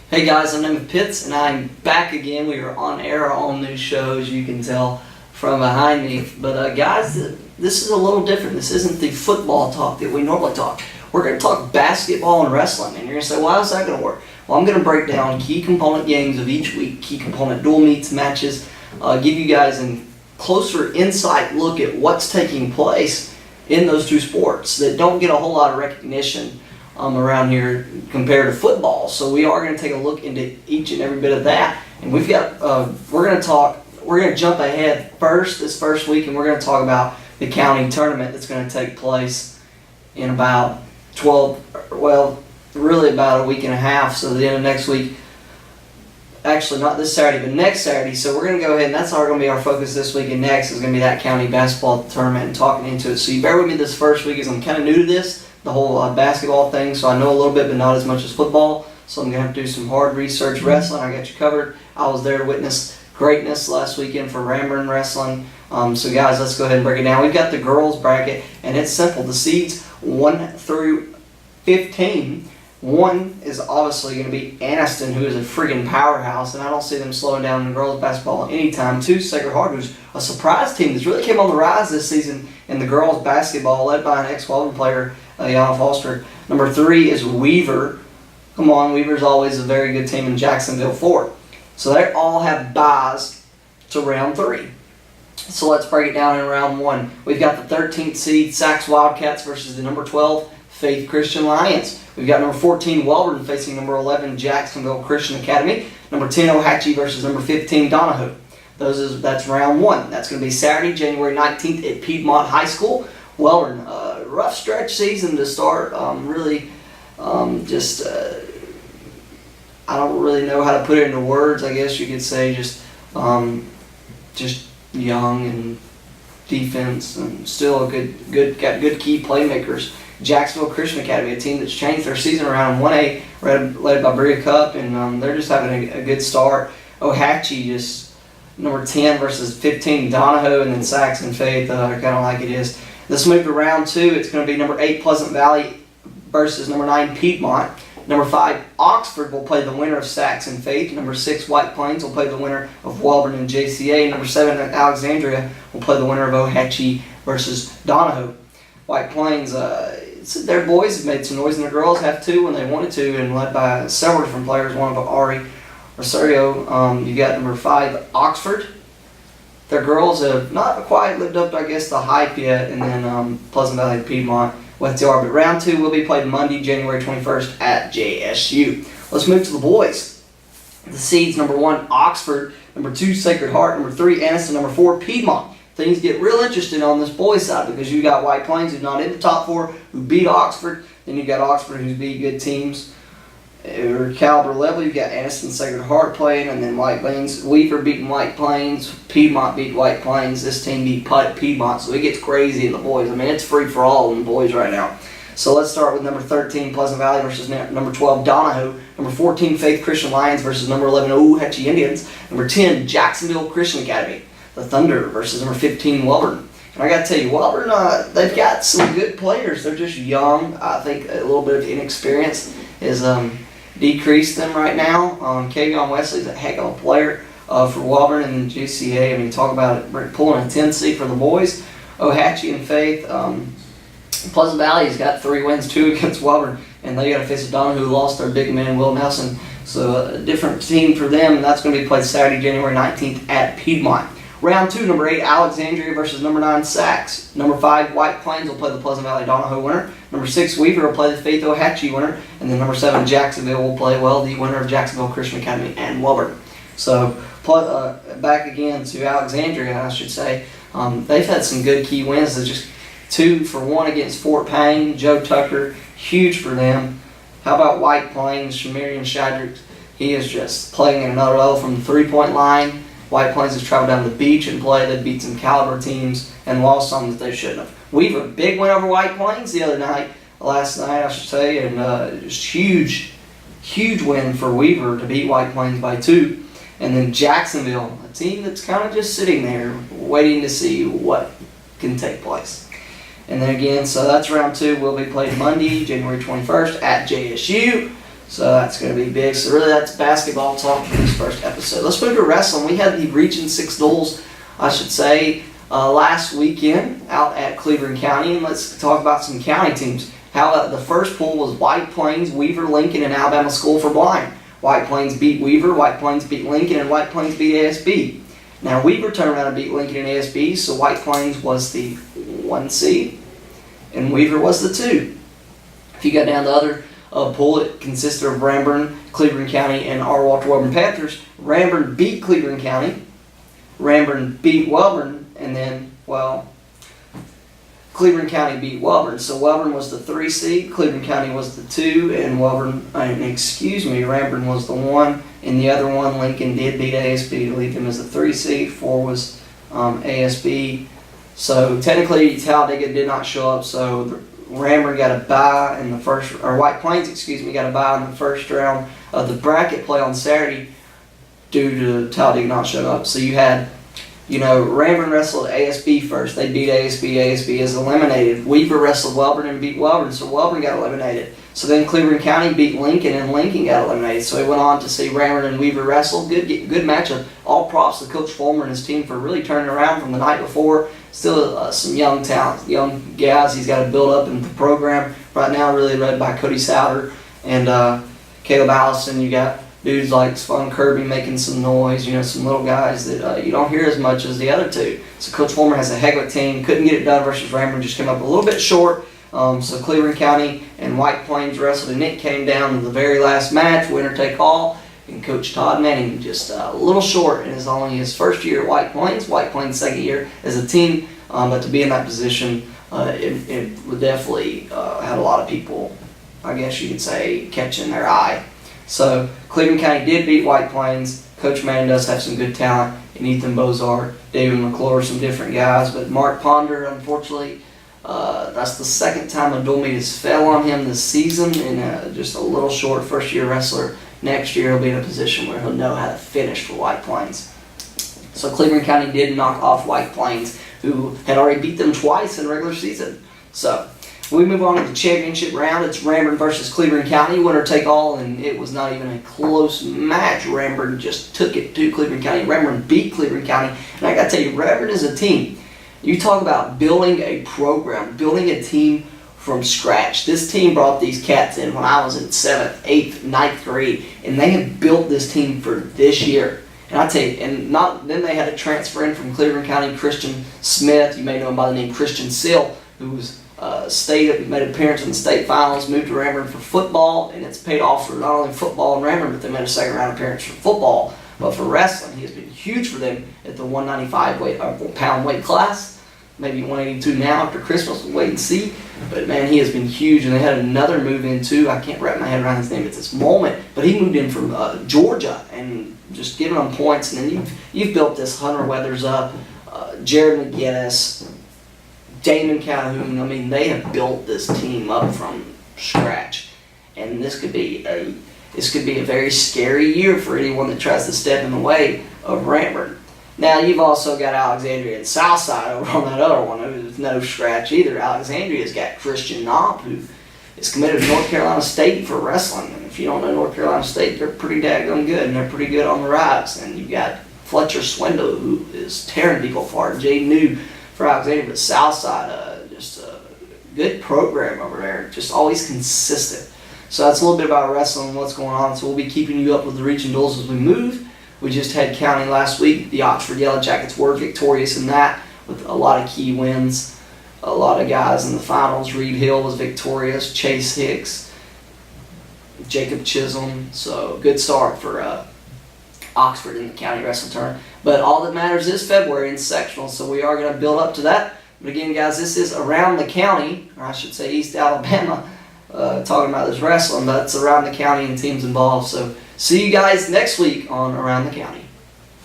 Hey guys, I'm named Pitts and I'm back again. We are on air on new shows, you can tell from behind me. But guys, this is a little different. This isn't the football talk that we normally talk. We're going to talk basketball and wrestling. And you're going to say, well, how's that going to work? Well, I'm going to break down key component games of each week, key component dual meets, matches, give you guys a closer insight look at what's taking place in those two sports that don't get a whole lot of recognition around here compared to football. So we are going to take a look into each and every bit of that. And we've got, we're going to jump ahead this first week, and we're going to talk about the county tournament that's going to take place in about really about a week and a half. So the end of next week, actually not this Saturday, but next Saturday. So we're going to go ahead, and that's going to be our focus this week, and next is going to be that county basketball tournament and talking into it. So you bear with me this first week as I'm kind of new to this, the whole basketball thing, so I know a little bit, but not as much as football. So I'm going to have to do some hard research. Wrestling, I got you covered. I was there to witness greatness last weekend for Ramburn Wrestling. So guys, let's go ahead and break it down. We've got the girls bracket, and it's simple. The seeds 1 through 15. 1 is obviously going to be Anniston, who is a friggin' powerhouse, and I don't see them slowing down in girls basketball anytime. 2, Sacred Heart, who's a surprise team that's really came on the rise this season in the girls basketball, led by an ex-Wellborn player, Yana Foster. Number 3 is Weaver. Come on, Weaver's always a very good team in Jacksonville. 4. So they all have byes to round 3. So let's break it down in round 1. We've got the 13th seed Sax Wildcats versus the number 12 Faith Christian Lions. We've got number 14 Wellborn facing number 11 Jacksonville Christian Academy. Number 10 Ohatchee versus number 15 Donahoe. That's round 1. That's going to be Saturday, January 19th at Piedmont High School. Wellborn, rough stretch season to start. I don't really know how to put it into words. I guess you could say just young and defense, and still got good key playmakers. Jacksonville Christian Academy, a team that's changed their season around in 1A, led by Bria Cup, and they're just having a good start. Ohatchee, just number 10 versus 15 Donahoe, and then Sax and Faith, kind of like it is. Let's move to round 2. It's going to be number 8 Pleasant Valley versus number 9 Piedmont. Number 5 Oxford will play the winner of Sax and Faith. Number 6 White Plains will play the winner of Wellborn and JCA. Number 7 Alexandria will play the winner of Ohatchee versus Donahoe. White Plains, their boys have made some noise, and their girls have too when they wanted to, and led by several different players. One of Ari Rosario. You got number 5 Oxford. Their girls have not quite lived up to, I guess, the hype yet, and then Pleasant Valley Piedmont with the But round 2 will be played Monday, January 21st at JSU. Let's move to the boys. The seeds, number 1 Oxford, number 2 Sacred Heart, number 3 Anniston, number 4 Piedmont. Things get real interesting on this boys side because you got White Plains, who's not in the top 4, who beat Oxford. Then you got Oxford, who's beat good teams or caliber level. You got Anniston, Sacred Heart playing, and then White Plains. Weaver beating White Plains. Piedmont beat White Plains. This team beat Piedmont, so it gets crazy in the boys. I mean, it's free for all in the boys right now. So let's start with number 13 Pleasant Valley versus number 12 Donahoe. Number 14 Faith Christian Lions versus number 11 Ohatchee Indians. Number 10 Jacksonville Christian Academy. The Thunder versus number 15 Wellborn. And I got to tell you, Wellborn, they've got some good players. They're just young. I think a little bit of inexperience is decreased them right now. Kavion Wesley's a heck of a player for Wellborn and GCA. I mean, talk about it, pulling a 10 seed for the boys. Ohatchee and Faith. Pleasant Valley's got 3 wins, 2 against Wellborn, and they got to face a Donahoe who lost their big man, Will Nelson. So a different team for them, and that's going to be played Saturday, January 19th at Piedmont. Round 2, number 8 Alexandria versus number 9 Sax. Number 5 White Plains will play the Pleasant Valley Donahoe winner. Number 6 Weaver will play the Faith Ohatchee winner. And then number 7 Jacksonville will play, the winner of Jacksonville Christian Academy and Wellborn. So back again to Alexandria, I should say. They've had some good key wins. They're just 2-for-1 against Fort Payne. Joe Tucker, huge for them. How about White Plains? Shamirian Shadrick, he is just playing at another level from the 3-point line. White Plains has traveled down to the beach and played. They beat some caliber teams and lost some that they shouldn't have. Weaver, big win over White Plains last night, I should say, and just huge win for Weaver to beat White Plains by 2. And then Jacksonville, a team that's kind of just sitting there waiting to see what can take place. And then again, so that's round 2 will be played Monday, January 21st at JSU. So that's going to be big. So really that's basketball talk for this first episode. Let's move to wrestling. We had the Region 6 duels, I should say, last weekend out at Cleveland County. And let's talk about some county teams. How the first pool was White Plains, Weaver, Lincoln, and Alabama School for Blind. White Plains beat Weaver, White Plains beat Lincoln, and White Plains beat ASB. Now Weaver turned around and beat Lincoln and ASB, so White Plains was the 1 seed, and Weaver was the 2. If you got down the other pool, it consisted of Ranburne, Cleveland County, and R. Walter Wellborn Panthers. Ranburne beat Cleveland County, Ranburne beat Wellborn, and then, well, Cleveland County beat Wellborn. So Wellborn was the 3 seed, Cleveland County was the 2, and Ranburne was the 1. And the other one, Lincoln, did beat ASB to leave them as the 3 seed. 4 was ASB. So technically, Talladega did not show up. So Ranburne got a bye in the first, or White Plains, got a bye in the first round of the bracket play on Saturday due to Talladega not showing up. So you had, Ranburne wrestled ASB first. They beat ASB. ASB is eliminated. Weaver wrestled Wellborn and beat Wellborn, so Wellborn got eliminated. So then Cleveland County beat Lincoln, and Lincoln got eliminated. So he went on to see Ranburne and Weaver wrestle. Good matchup. All props to Coach Fulmer and his team for really turning around from the night before. Still some young talent, young guys he's got to build up in the program. Right now, really led by Cody Souter and Caleb Allison. You got dudes like Spun Kirby making some noise, some little guys that you don't hear as much as the other 2. So Coach Fulmer has a heck of a team. Couldn't get it done versus Ranburne, just came up a little bit short. So Cleveland County and White Plains wrestled, and it came down to the very last match, winner take all. And Coach Todd Manning just a little short, and it's only his first year at White Plains second year as a team. But to be in that position, it would definitely had a lot of people, I guess you could say, catching their eye. So Cleveland County did beat White Plains. Coach Manning does have some good talent, and Ethan Bozard, David McClure, some different guys. But Mark Ponder, unfortunately, that's the second time a dual meet has fell on him this season, and just a little short first-year wrestler. Next year he'll be in a position where he'll know how to finish for White Plains. So Cleveland County did knock off White Plains, who had already beat them twice in regular season. So we move on to the championship round. It's Ranburne versus Cleveland County, winner take all, and it was not even a close match. Ranburne just took it to Cleveland County. Ranburne beat Cleveland County, and I got to tell you, Ranburne is a team. You talk about building a program, building a team from scratch. This team brought these cats in when I was in 7th, 8th, 9th grade, and they have built this team for this year. And I tell you, then they had a transfer in from Cleveland County, Christian Smith. You may know him by the name Christian Sill, who's made an appearance in the state finals, moved to Ranburne for football, and it's paid off for not only football in Ranburne, but they made a second round appearance for football. But for wrestling, he has been huge for them at the 195 pound weight class. Maybe 182 now after Christmas. We'll wait and see. But man, he has been huge, and they had another move in too. I can't wrap my head around his name at this moment, but he moved in from Georgia and just giving them points. And then you've built this Hunter Weathers up, Jared McGinnis, Damon Calhoun. I mean, they have built this team up from scratch, and this could be a very scary year for anyone that tries to step in the way of Ranburne. Now, you've also got Alexandria and Southside over on that other one, who's no scratch either. Alexandria's got Christian Knopp, who is committed to North Carolina State for wrestling. And if you don't know North Carolina State, they're pretty daggone good, and they're pretty good on the rise. And you've got Fletcher Swindle, who is tearing people apart. Jay New for Alexandria, but Southside, just a good program over there, just always consistent. So that's a little bit about wrestling and what's going on. So we'll be keeping you up with the region duels as we move. We just had county last week. The Oxford Yellow Jackets were victorious in that with a lot of key wins. A lot of guys in the finals. Reed Hill was victorious. Chase Hicks, Jacob Chisholm. So good start for Oxford in the county wrestling tournament. But all that matters is February in sectional, so we are going to build up to that. But again, guys, this is around the county, or I should say East Alabama, talking about this wrestling, but it's around the county and teams involved. So see you guys next week on Around the County.